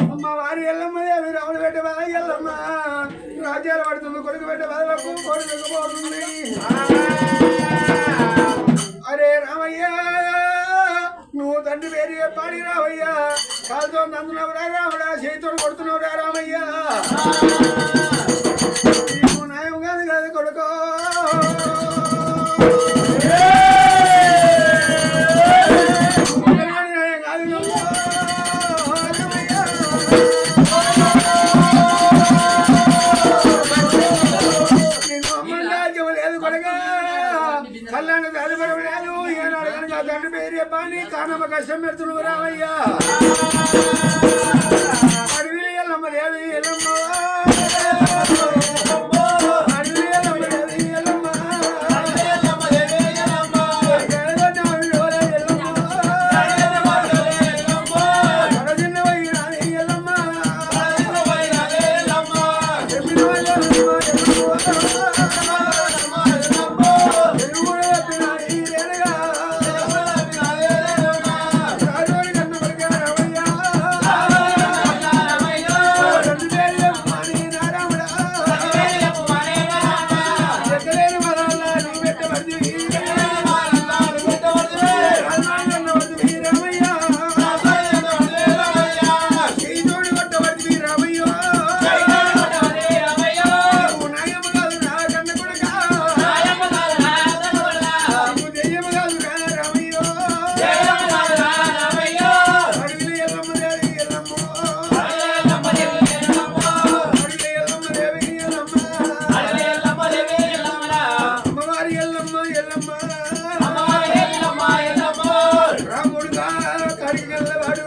అమ్మవారి ఎల్లమ్మదేవి రాముడు పెట్టే బాధ ఎల్లమ్మ రాజ్యాలు పడుతుంది కొడుకు పెట్టే బాధలకు కొడుకు పోతుంది. అరే రామయ్య నువ్వు తండ్రి పేరు చెప్పాలి రామయ్య కాలుతో నందునవురా రాముడా చేతితో కొడుతున్నావురా రామయ్య నీకు న్యాయం కాదు కాదు కొడుకో కళ్యాణ తల్లిపడవు లేదు ఏనాడు కనుక తండ్రి పేరు చెప్పని కానమ్మ కష్టం పెడుతున్నావు రామయ్యా అడవిలి ఎల్లమ్మ దేవి ఎల్లమ్మ అడవిలి ఎల్లమ్మ దేవి ఎల్లమ్మ రాముడుగా కడిగల్లవాడు